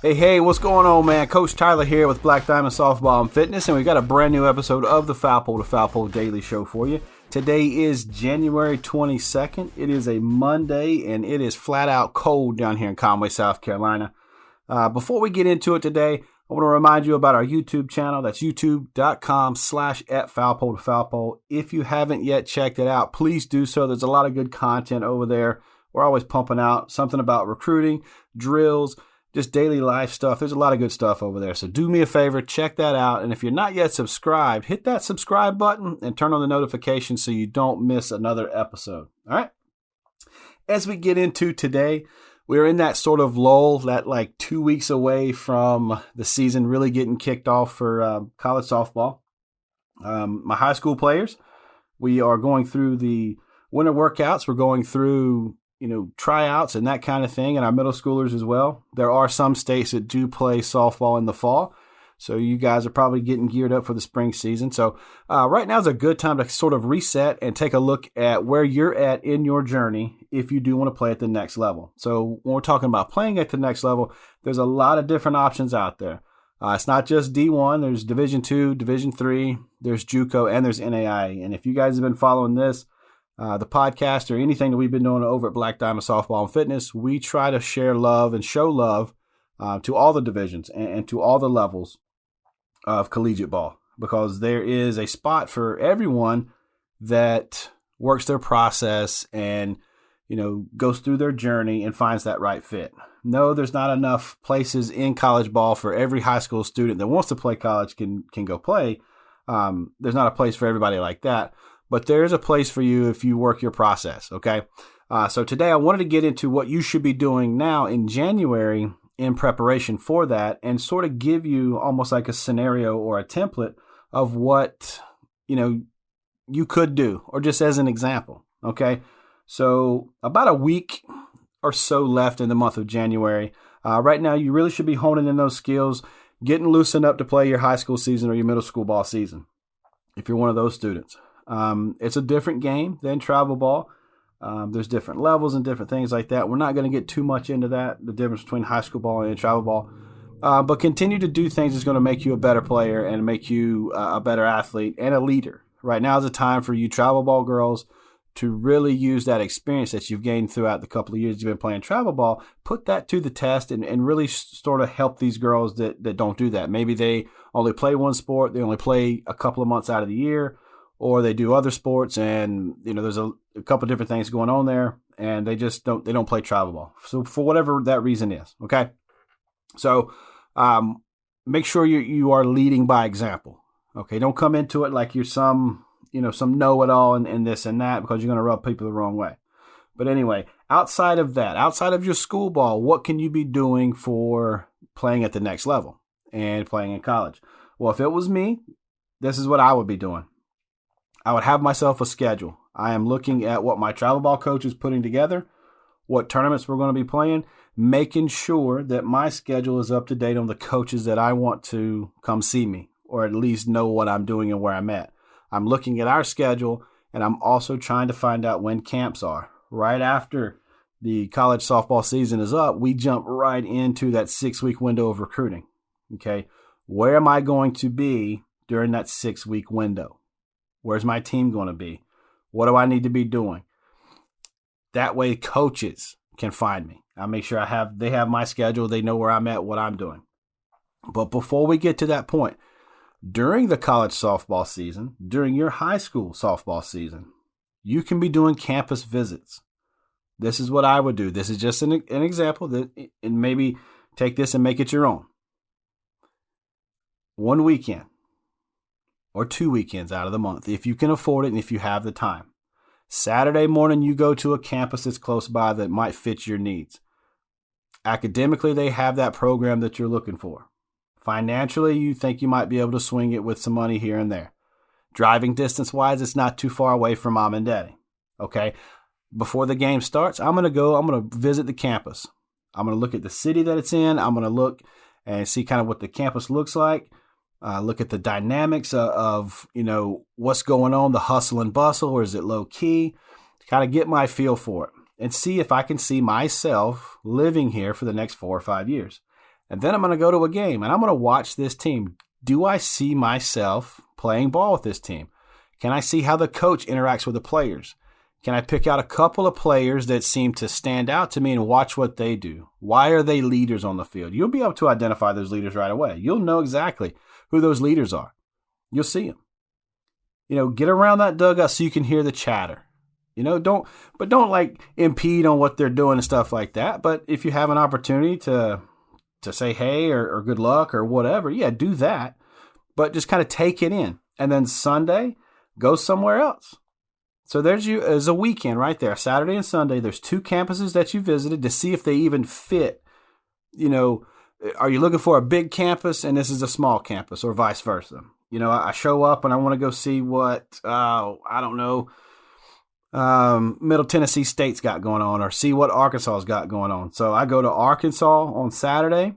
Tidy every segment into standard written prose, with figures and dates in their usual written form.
Hey, what's going on, man? Coach Tyler here with Black Diamond Softball and Fitness, and we've got a brand new episode of the Foul Pole to Foul Pole Daily Show for you. Today is January 22nd. It is a Monday, and it is flat out cold down here in Conway, South Carolina. Before we get into it today, I want to remind you about our YouTube channel. That's youtube.com/@foulpole2foulpole. If you haven't yet checked it out, please do so. There's a lot of good content over there. We're always pumping out something about recruiting, drills, just daily life stuff. There's a lot of good stuff over there. So do me a favor, check that out. And if you're not yet subscribed, hit that subscribe button and turn on the notifications so you don't miss another episode. All right. As we get into today, we're in that sort of lull, that like 2 weeks away from the season really getting kicked off for college softball. My high school players, we are going through the winter workouts. We're going through tryouts and that kind of thing, and our middle schoolers as well. There are some states that do play softball in the fall, so you guys are probably getting geared up for the spring season. So right now is a good time to sort of reset and take a look at where you're at in your journey if you do want to play at the next level. So when we're talking about playing at the next level, there's a lot of different options out there. It's not just D1. There's Division II, Division III, there's JUCO, and there's NAIA. And if you guys have been following this, the podcast or anything that we've been doing over at Black Diamond Softball and Fitness, we try to share love and show love to all the divisions and to all the levels of collegiate ball, because there is a spot for everyone that works their process and goes through their journey and finds that right fit. No, there's not enough places in college ball for every high school student that wants to play college can go play. There's not a place for everybody like that. But there is a place for you if you work your process, okay? So today I wanted to get into what you should be doing now in January in preparation for that, and sort of give you almost like a scenario or a template of what you could do, or just as an example, okay? So about a week or so left in the month of January. Right now you really should be honing in those skills, getting loosened up to play your high school season or your middle school ball season, if you're one of those students. It's a different game than travel ball. There's different levels and different things like that. We're not going to get too much into that, the difference between high school ball and travel ball. But continue to do things that's going to make you a better player and make you a better athlete and a leader. Right now is the time for you travel ball girls to really use that experience that you've gained throughout the couple of years you've been playing travel ball, put that to the test and really sort of help these girls that don't do that. Maybe they only play one sport, they only play a couple of months out of the year, or they do other sports and, there's a couple different things going on there and they don't play travel ball. So for whatever that reason is, okay? So make sure you are leading by example, okay? Don't come into it like you're some know-it-all and this and that, because you're going to rub people the wrong way. But anyway, outside of that, outside of your school ball, what can you be doing for playing at the next level and playing in college? Well, if it was me, this is what I would be doing. I would have myself a schedule. I am looking at what my travel ball coach is putting together, what tournaments we're going to be playing, making sure that my schedule is up to date on the coaches that I want to come see me, or at least know what I'm doing and where I'm at. I'm looking at our schedule, and I'm also trying to find out when camps are. Right after the college softball season is up, we jump right into that 6-week window of recruiting. Okay, where am I going to be during that 6-week window? Where's my team going to be? What do I need to be doing? That way coaches can find me. I make sure they have my schedule. They know where I'm at, what I'm doing. But before we get to that point, during the college softball season, during your high school softball season, you can be doing campus visits. This is what I would do. This is just an example, and maybe take this and make it your own. One weekend or 2 weekends out of the month, if you can afford it and if you have the time. Saturday morning, you go to a campus that's close by that might fit your needs. Academically, they have that program that you're looking for. Financially, you think you might be able to swing it with some money here and there. Driving distance-wise, it's not too far away from mom and daddy. Okay? Before the game starts, I'm going to visit the campus. I'm going to look at the city that it's in. I'm going to look and see kind of what the campus looks like. Look at the dynamics of what's going on, the hustle and bustle, or is it low key? Kind of get my feel for it and see if I can see myself living here for the next 4 or 5 years. And then I'm going to go to a game and I'm going to watch this team. Do I see myself playing ball with this team? Can I see how the coach interacts with the players? Can I pick out a couple of players that seem to stand out to me and watch what they do? Why are they leaders on the field? You'll be able to identify those leaders right away. You'll know exactly who those leaders are. You'll see them. Get around that dugout so you can hear the chatter. Don't like impede on what they're doing and stuff like that. But if you have an opportunity to say hey or good luck or whatever, yeah, do that. But just kind of take it in. And then Sunday, go somewhere else. So there's a weekend right there, Saturday and Sunday. There's 2 campuses that you visited to see if they even fit. Are you looking for a big campus and this is a small campus, or vice versa? I show up and I want to go see what, Middle Tennessee State's got going on, or see what Arkansas's got going on. So I go to Arkansas on Saturday.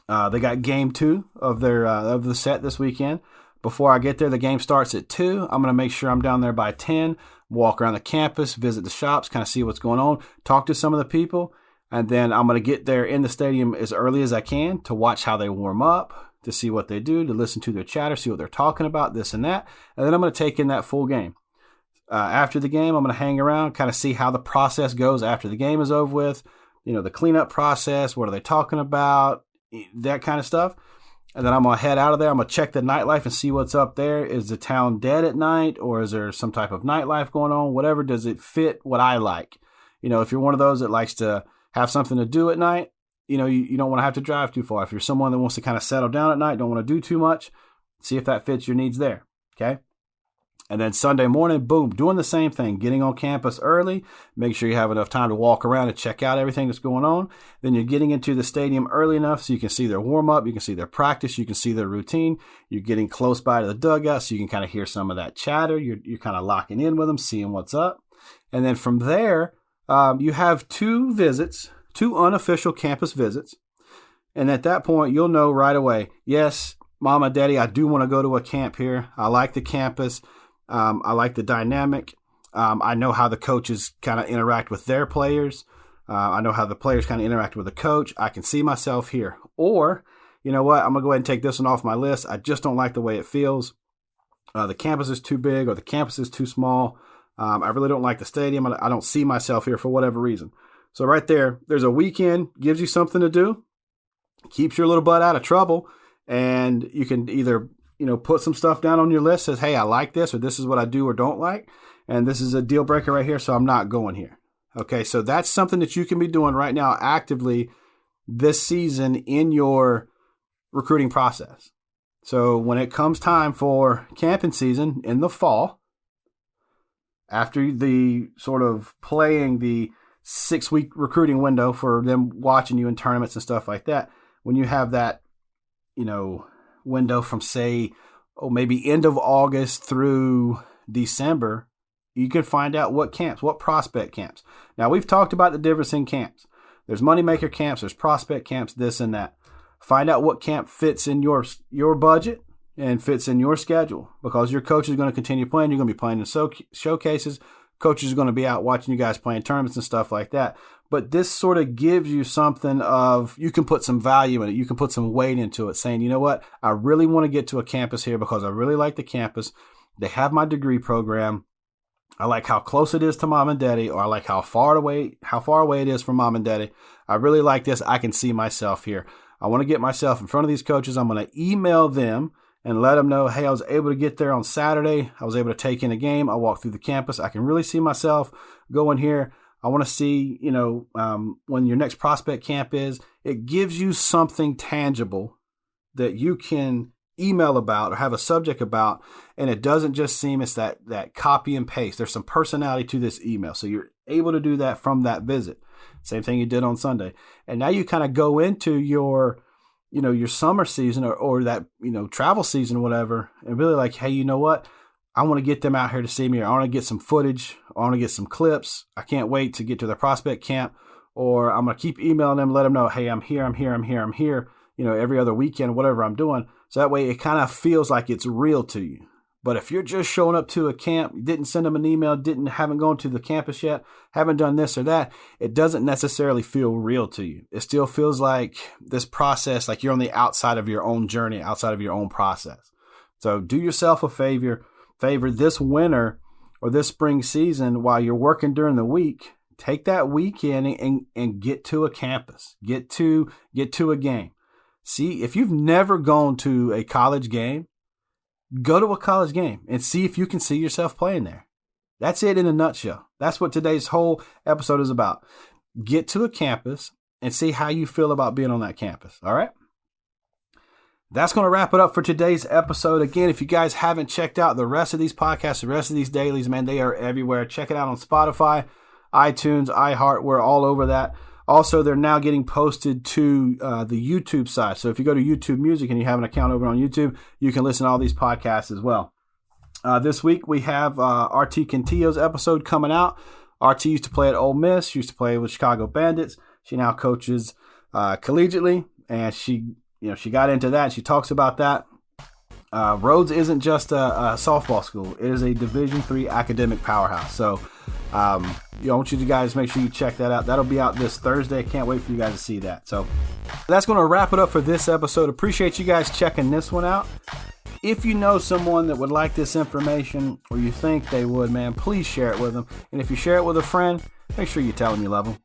They got game 2 of the set this weekend. Before I get there, the game starts at 2. I'm going to make sure I'm down there by 10, walk around the campus, visit the shops, kind of see what's going on, talk to some of the people, and then I'm going to get there in the stadium as early as I can to watch how they warm up, to see what they do, to listen to their chatter, see what they're talking about, this and that, and then I'm going to take in that full game. After the game, I'm going to hang around, kind of see how the process goes after the game is over with, the cleanup process, what are they talking about, that kind of stuff. And then I'm going to head out of there. I'm going to check the nightlife and see what's up there. Is the town dead at night, or is there some type of nightlife going on? Whatever, does it fit what I like? If you're one of those that likes to have something to do at night, you don't want to have to drive too far. If you're someone that wants to kind of settle down at night, don't want to do too much, see if that fits your needs there, okay? And then Sunday morning, boom, doing the same thing, getting on campus early, make sure you have enough time to walk around and check out everything that's going on. Then you're getting into the stadium early enough so you can see their warm-up, you can see their practice, you can see their routine. You're getting close by to the dugout so you can kind of hear some of that chatter. You're kind of locking in with them, seeing what's up. And then from there, you have 2 visits, 2 unofficial campus visits. And at that point, you'll know right away, yes, Mama, Daddy, I do want to go to a camp here. I like the campus. I like the dynamic. I know how the coaches kind of interact with their players. I know how the players kind of interact with the coach. I can see myself here. Or, you know what, I'm going to go ahead and take this one off my list. I just don't like the way it feels. The campus is too big, or the campus is too small. I really don't like the stadium. I don't see myself here for whatever reason. So right there's a weekend, gives you something to do, keeps your little butt out of trouble, and you can either put some stuff down on your list, says, hey, I like this, or this is what I do or don't like, and this is a deal breaker right here, so I'm not going here. Okay, so that's something that you can be doing right now actively this season in your recruiting process. So when it comes time for camping season in the fall, after the sort of playing the 6-week recruiting window for them watching you in tournaments and stuff like that, when you have that, window from maybe end of August through December, you can find out what prospect camps. Now, we've talked about the difference in camps. There's moneymaker camps, there's prospect camps, this and that. Find out what camp fits in your budget and fits in your schedule, because your coach is going to continue playing. You're going to be playing in showcases. Coaches are going to be out watching you guys playing tournaments and stuff like that. But this sort of gives you something of, you can put some value in it. You can put some weight into it, saying, you know what, I really want to get to a campus here because I really like the campus. They have my degree program. I like how close it is to mom and daddy, or I like how far away it is from mom and daddy. I really like this. I can see myself here. I want to get myself in front of these coaches. I'm going to email them and let them know, hey, I was able to get there on Saturday. I was able to take in a game. I walked through the campus. I can really see myself going here. I want to see, when your next prospect camp is. It gives you something tangible that you can email about or have a subject about, and it doesn't just seem it's that copy and paste. There's some personality to this email. So you're able to do that from that visit. Same thing you did on Sunday. And now you kind of go into your summer season or that, travel season, whatever, and really like, hey, you know what? I want to get them out here to see me. Or I want to get some footage. I want to get some clips. I can't wait to get to the prospect camp. Or I'm going to keep emailing them, let them know, hey, I'm here, every other weekend, whatever I'm doing. So that way it kind of feels like it's real to you. But if you're just showing up to a camp, didn't send them an email, haven't gone to the campus yet, haven't done this or that, it doesn't necessarily feel real to you. It still feels like this process, like you're on the outside of your own journey, outside of your own process. So do yourself a favor this winter or this spring season, while you're working during the week, take that weekend and get to a campus, get to a game. See, if you've never gone to a college game, go to a college game and see if you can see yourself playing there. That's it in a nutshell. That's what today's whole episode is about. Get to a campus and see how you feel about being on that campus. All right? That's going to wrap it up for today's episode. Again, if you guys haven't checked out the rest of these podcasts, the rest of these dailies, man, they are everywhere. Check it out on Spotify, iTunes, iHeart. We're all over that. Also, they're now getting posted to the YouTube side. So if you go to YouTube Music and you have an account over on YouTube, you can listen to all these podcasts as well. This week, we have RT Cantillo's episode coming out. RT used to play at Ole Miss. She used to play with Chicago Bandits. She now coaches collegiately, and she got into that. She talks about that. Rhodes isn't just a softball school. It is a Division III academic powerhouse. So I want you to guys make sure you check that out. That'll be out this Thursday. I can't wait for you guys to see that. So that's going to wrap it up for this episode. Appreciate you guys checking this one out. If you know someone that would like this information, or you think they would, man, please share it with them. And if you share it with a friend, make sure you tell them you love them.